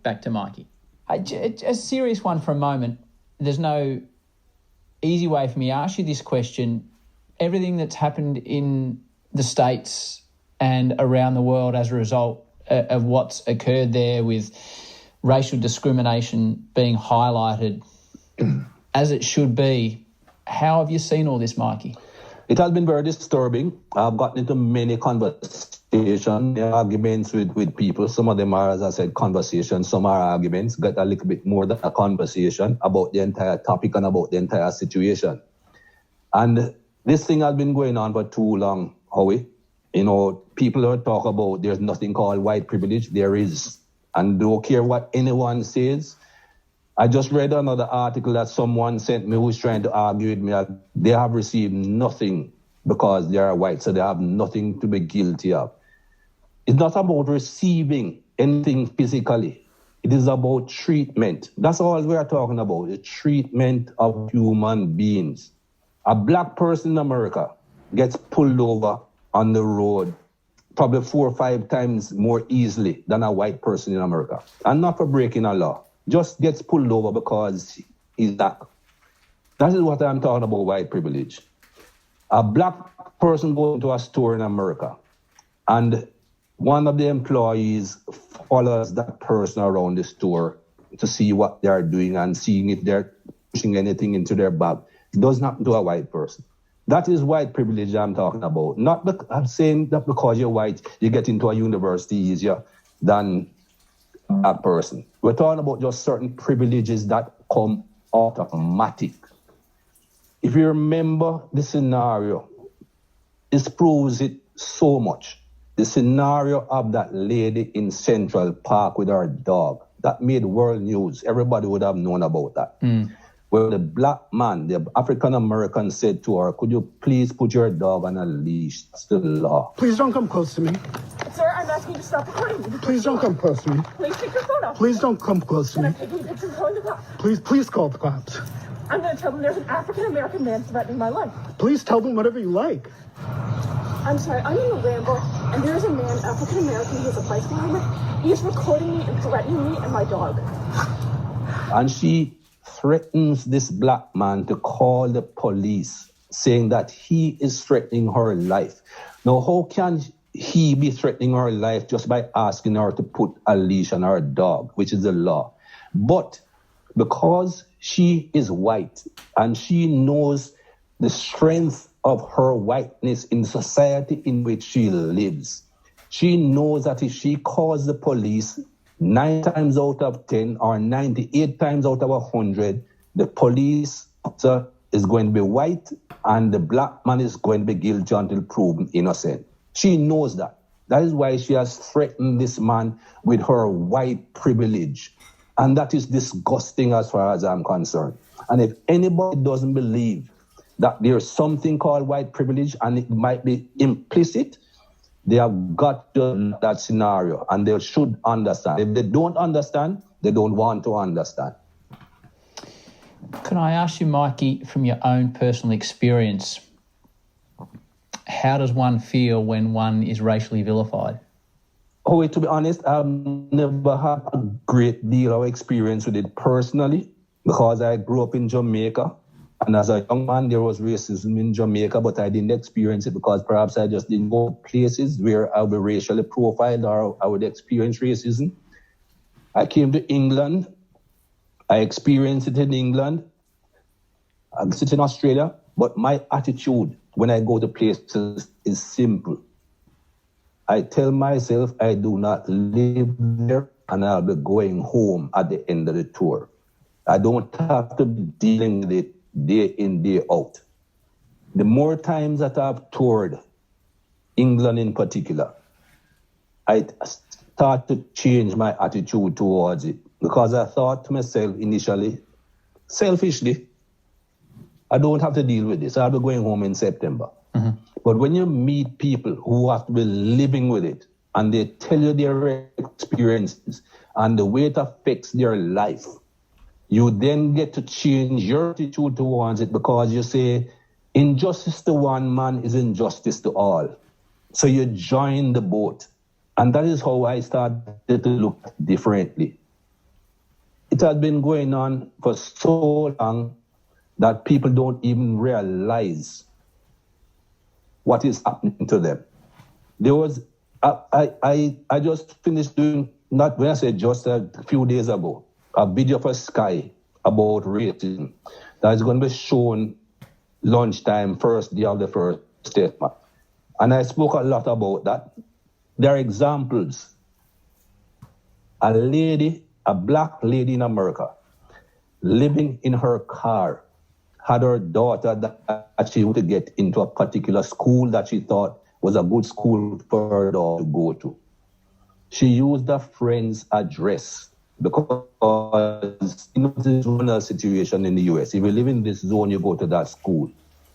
back to Mikey. A serious one for a moment. There's no easy way for me to ask you this question. Everything that's happened in the States and around the world as a result of what's occurred there with racial discrimination being highlighted as it should be, how have you seen all this, Mikey? It has been very disturbing. I've gotten into many conversations, arguments with people. Some of them are, as I said, conversations. Some are arguments. Got a little bit more than a conversation about the entire topic and about the entire situation. And this thing has been going on for too long, Howie. You know, people don't talk about there's nothing called white privilege. There is. And don't care what anyone says. I just read another article that someone sent me who's trying to argue with me that they have received nothing because they are white, so they have nothing to be guilty of. It's not about receiving anything physically. It is about treatment. That's all we are talking about, the treatment of human beings. A black person in America gets pulled over on the road probably 4 or 5 times more easily than a white person in America. And not for breaking a law. Just gets pulled over because he's black. That is what I'm talking about, white privilege. A black person goes into a store in America and one of the employees follows that person around the store to see what they are doing and seeing if they're pushing anything into their bag. It does not do a white person. That is white privilege I'm talking about. I'm saying that because you're white, you get into a university easier than a person. We're talking about just certain privileges that come automatic. If you remember the scenario, this proves it so much. The scenario of that lady in Central Park with her dog, that made world news. Everybody would have known about that. Where the black man, the African-American, said to her, could you please put your dog on a leash? That's the law. Please don't come close to me. Sir, I'm asking you to stop recording me. Please don't come close to me. Please take your phone off. Please don't come close to me. I'm taking pictures and calling the cops. Please call the cops. I'm going to tell them there's an African-American man threatening my life. Please tell them whatever you like. I'm sorry, I'm in a ramble, and there's a man, African-American, who has a bicycle helmet. He's recording me and threatening me and my dog. And she threatens this black man to call the police, saying that he is threatening her life. Now, how can he be threatening her life just by asking her to put a leash on her dog, which is the law? But because she is white and she knows the strength of her whiteness in the society in which she lives, she knows that if she calls the police 9 times out of 10 or 98 times out of 100, the police officer is going to be white and the black man is going to be guilty until proven innocent. She knows that. That is why she has threatened this man with her white privilege. And that is disgusting as far as I'm concerned. And if anybody doesn't believe that there's something called white privilege and it might be implicit, they have got to that scenario and they should understand. If they don't understand, they don't want to understand. Can I ask you, Mikey, from your own personal experience, how does one feel when one is racially vilified? Oh, to be honest, I've never had a great deal of experience with it personally because I grew up in Jamaica. And as a young man, there was racism in Jamaica, but I didn't experience it because perhaps I just didn't go places where I would be racially profiled or I would experience racism. I came to England. I experienced it in England. I sit in Australia, but my attitude when I go to places is simple. I tell myself I do not live there and I'll be going home at the end of the tour. I don't have to be dealing with it day in, day out. The more times that I've toured, England in particular, I start to change my attitude towards it because I thought to myself initially, selfishly, I don't have to deal with this. I'll be going home in September. Mm-hmm. But when you meet people who have to be living with it and they tell you their experiences and the way it affects their life, you then get to change your attitude towards it because you say, injustice to one man is injustice to all. So you join the boat. And that is how I started to look differently. It has been going on for so long that people don't even realize what is happening to them. There was, I just finished doing, not when I say just a few days ago, a video for Sky about racism that is going to be shown lunchtime, first day of the first statement. And I spoke a lot about that. There are examples. A lady, a black lady in America, living in her car, had her daughter that she would get into a particular school that she thought was a good school for her daughter to go to. She used a friend's address because you know the zonal situation in the US. If you live in this zone, you go to that school.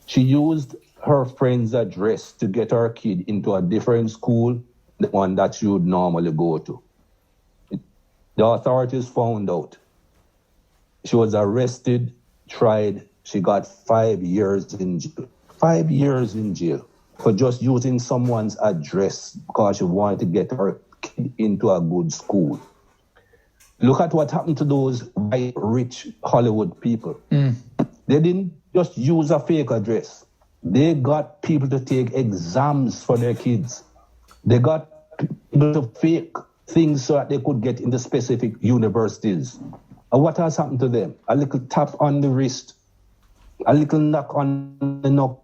She used her friend's address to get her kid into a different school, the one that she would normally go to. The authorities found out. She was arrested, tried. She got 5 years in jail. 5 years in jail for just using someone's address because she wanted to get her kid into a good school. Look at what happened to those white, rich Hollywood people. They didn't just use a fake address. They got people to take exams for their kids. They got people to fake things so that they could get into specific universities. And what has happened to them? A little tap on the wrist, a little knock on the knob.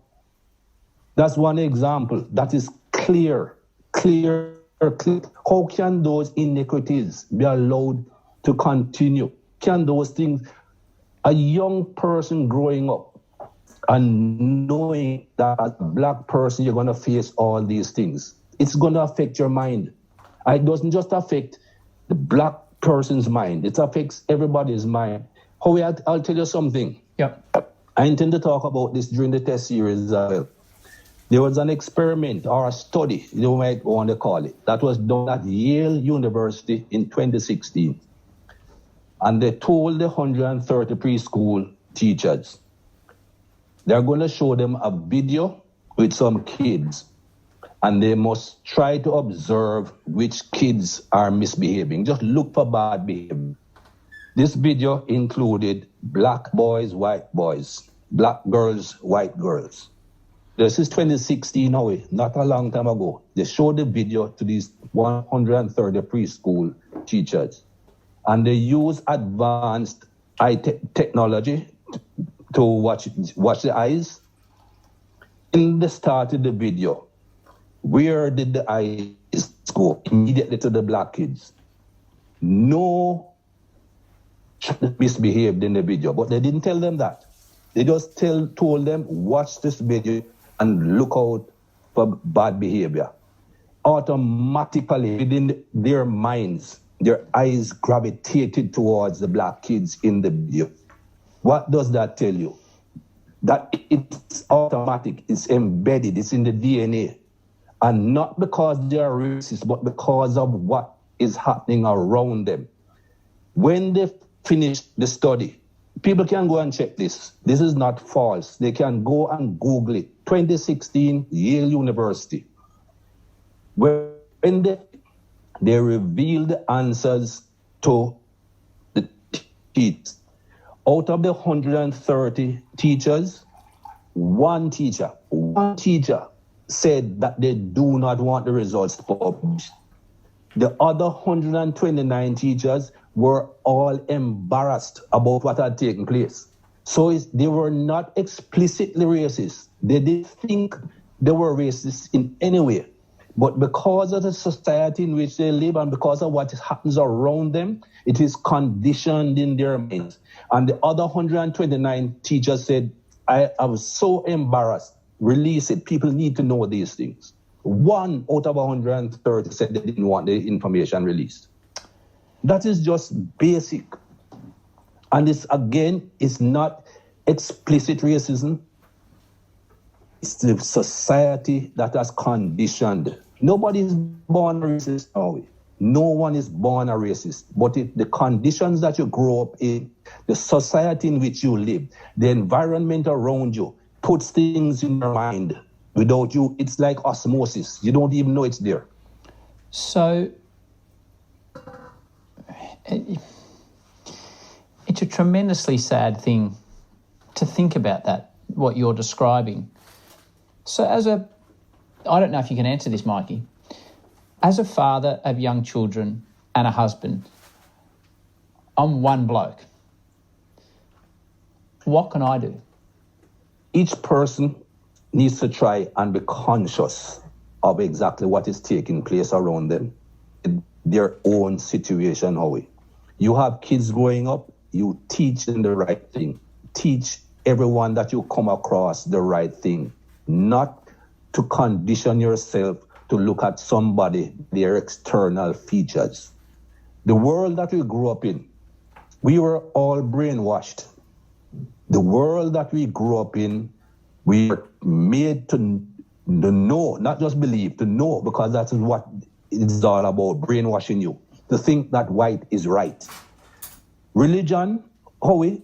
That's one example. That is clear. How can those iniquities be allowed to continue? Can those things, a young person growing up and knowing that as a black person you're going to face all these things, it's going to affect your mind. It doesn't just affect the black person's mind, it affects everybody's mind. Howie, I'll tell you something. Yep. I intend to talk about this during the test series as well. There was an experiment or a study, you might want to call it, that was done at Yale University in 2016. And they told the 130 preschool teachers, they're going to show them a video with some kids, and they must try to observe which kids are misbehaving. Just look for bad behavior. This video included black boys, white boys, black girls, white girls. This is 2016 now, not a long time ago. They showed the video to these 130 preschool teachers. And they use advanced eye technology to watch the eyes. In the start of the video, where did the eyes go? Immediately to the black kids. No child misbehaved in the video, but they didn't tell them that. They just told them, watch this video and look out for bad behavior. Automatically, within their minds, their eyes gravitated towards the black kids in the video. What does that tell you? That it's automatic, it's embedded, it's in the DNA. And not because they are racist, but because of what is happening around them. When they finish the study, people can go and check this. This is not false. They can go and Google it. 2016, Yale University. When they revealed the answers to the teachers. Out of the 130 teachers, one teacher said that they do not want the results published. The other 129 teachers were all embarrassed about what had taken place. So they were not explicitly racist. They didn't think they were racist in any way. But because of the society in which they live and because of what happens around them, it is conditioned in their minds. And the other 129 teachers said, I was so embarrassed. Release it. People need to know these things. One out of 130 said they didn't want the information released. That is just basic. And this, again, is not explicit racism. It's the society that has conditioned. Nobody is born a racist. No one is born a racist. But the conditions that you grow up in, the society in which you live, the environment around you, puts things in your mind. Without you, it's like osmosis. You don't even know it's there. So It's a tremendously sad thing to think about that, what you're describing. So I don't know if you can answer this, Mikey. As a father of young children and a husband, I'm one bloke. What can I do? Each person needs to try and be conscious of exactly what is taking place around them, in their own situation, Howie. You have kids growing up, you teach them the right thing. Teach everyone that you come across the right thing, not to condition yourself to look at somebody, their external features. The world that we grew up in, we were all brainwashed. The world that we grew up in, we were made to know, not just believe, to know, because that is what it's all about, brainwashing you, to think that white is right. Religion, Howie,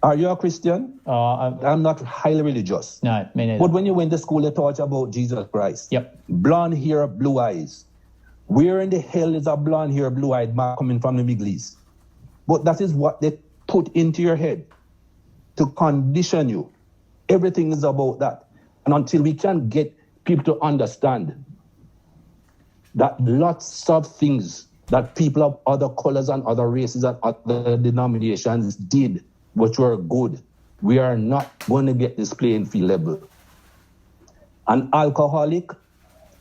are you a Christian? I'm not highly religious. No, me neither. But when you went to school, they taught you about Jesus Christ. Yep. Blonde hair, blue eyes. Where in the hell is a blonde hair, blue-eyed man coming from the Middle East? But that is what they put into your head to condition you. Everything is about that. And until we can get people to understand that lots of things that people of other colors and other races and other denominations did, which were good, we are not going to get this playing field level. An alcoholic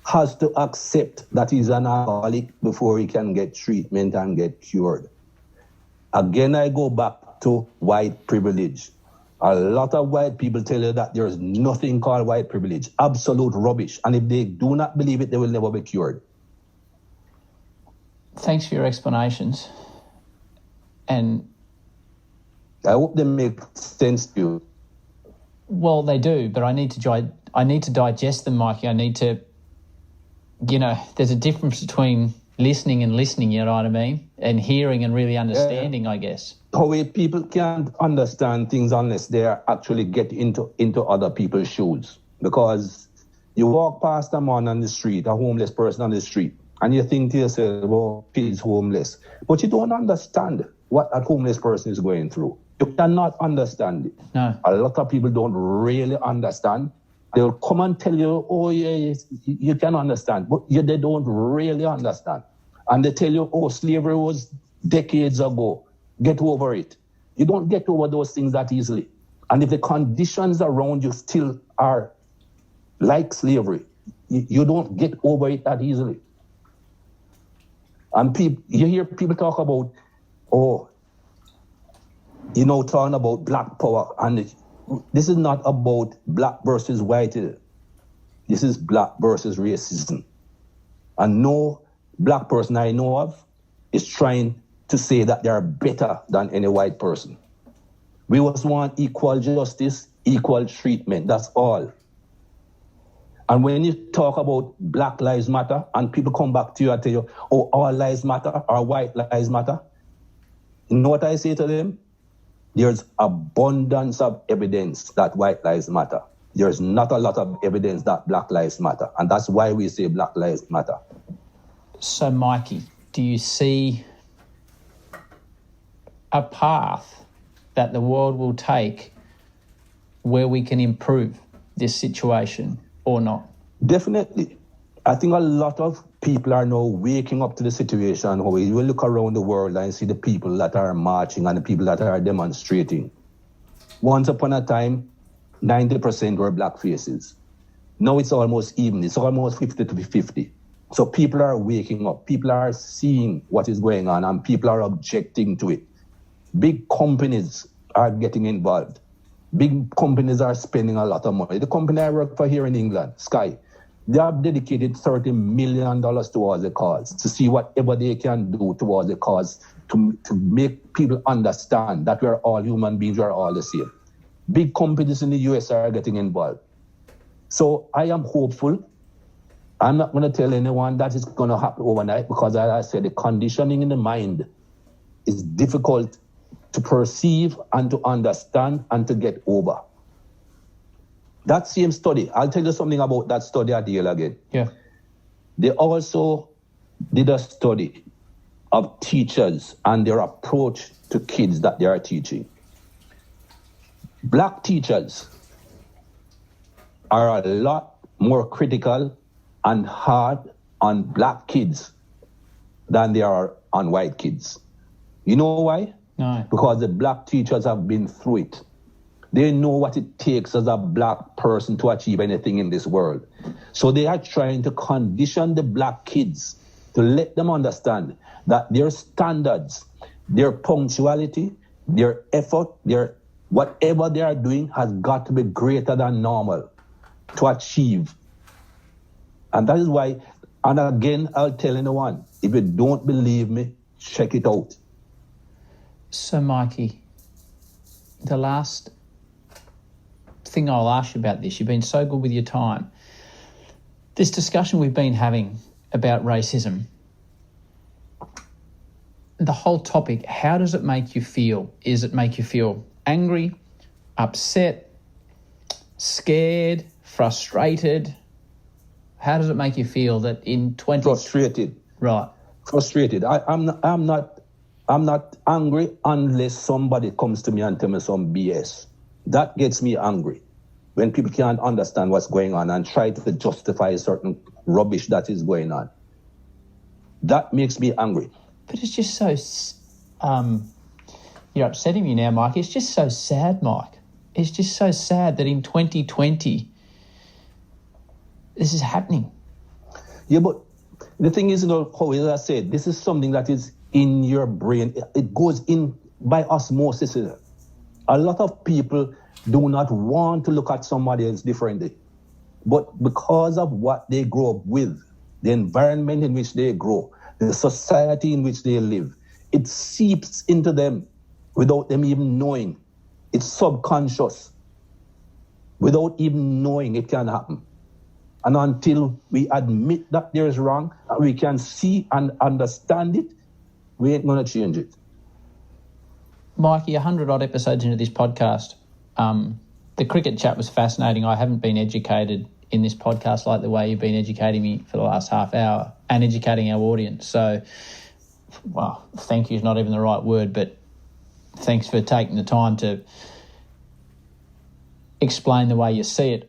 has to accept that he's an alcoholic before he can get treatment and get cured. Again, I go back to white privilege. A lot of white people tell you that there is nothing called white privilege. Absolute rubbish. And if they do not believe it, they will never be cured. Thanks for your explanations. And I hope they make sense to you. well, they do, but I need to digest them, Mikey. I need to, there's a difference between listening and listening, you know what I mean? And hearing and really understanding, I guess. However, people can't understand things unless they actually get into other people's shoes. Because you walk past a man on the street, a homeless person on the street, and you think to yourself, well, he's homeless. But you don't understand what that homeless person is going through. You cannot understand it. No. A lot of people don't really understand. They'll come and tell you, oh, yeah, you can understand. But they don't really understand. And they tell you, oh, slavery was decades ago. Get over it. You don't get over those things that easily. And if the conditions around you still are like slavery, you don't get over it that easily. And you hear people talk about, talking about black power. And this is not about black versus white. This is black versus racism. And no black person I know of is trying to say that they are better than any white person. We just want equal justice, equal treatment. That's all. And when you talk about Black Lives Matter and people come back to you and tell you, oh, all lives matter, or white lives matter, you know what I say to them? There's abundance of evidence that white lives matter. There's not a lot of evidence that black lives matter. And that's why we say black lives matter. So, Mikey, do you see a path that the world will take where we can improve this situation or not? Definitely. I think a lot of people are now waking up to the situation. You will look around the world and see the people that are marching and the people that are demonstrating. Once upon a time, 90% were black faces. Now it's almost even. It's almost 50-50. So people are waking up. People are seeing what is going on and people are objecting to it. Big companies are getting involved. Big companies are spending a lot of money. The company I work for here in England, Sky, they have dedicated $30 million towards the cause, to see whatever they can do towards the cause, to make people understand that we are all human beings, we are all the same. Big companies in the US are getting involved. So I am hopeful. I'm not going to tell anyone that it's going to happen overnight because, as I said, the conditioning in the mind is difficult to perceive and to understand and to get over. That same study, I'll tell you something about that study at Yale again. Yeah. They also did a study of teachers and their approach to kids that they are teaching. Black teachers are a lot more critical and hard on black kids than they are on white kids. You know why? No. Because the black teachers have been through it. They know what it takes as a black person to achieve anything in this world. So they are trying to condition the black kids to let them understand that their standards, their punctuality, their effort, their whatever they are doing has got to be greater than normal to achieve. And that is why, and again, I'll tell anyone, if you don't believe me, check it out. So, Mikey, the last thing I'll ask you about this, you've been so good with your time. This discussion we've been having about racism, the whole topic, how does it make you feel? Is it make you feel angry, upset, scared, frustrated? How does it make you feel that in 20... Frustrated. Right. Frustrated. I'm not angry unless somebody comes to me and tell me some BS. That gets me angry. When people can't understand what's going on and try to justify certain rubbish that is going on. That makes me angry. But it's just so... you're upsetting me now, Mike. It's just so sad, Mike. It's just so sad that in 2020, this is happening. Yeah, but the thing is, how as I said, this is something that is in your brain. It goes in by osmosis. A lot of people do not want to look at somebody else differently. But because of what they grow up with, the environment in which they grow, the society in which they live, it seeps into them without them even knowing. It's subconscious. Without even knowing, it can happen. And until we admit that there is wrong, and we can see and understand it, we ain't going to change it. Mikey, 100-odd episodes into this podcast, the cricket chat was fascinating. I haven't been educated in this podcast like the way you've been educating me for the last half hour and educating our audience. So, well, thank you is not even the right word, but thanks for taking the time to explain the way you see it.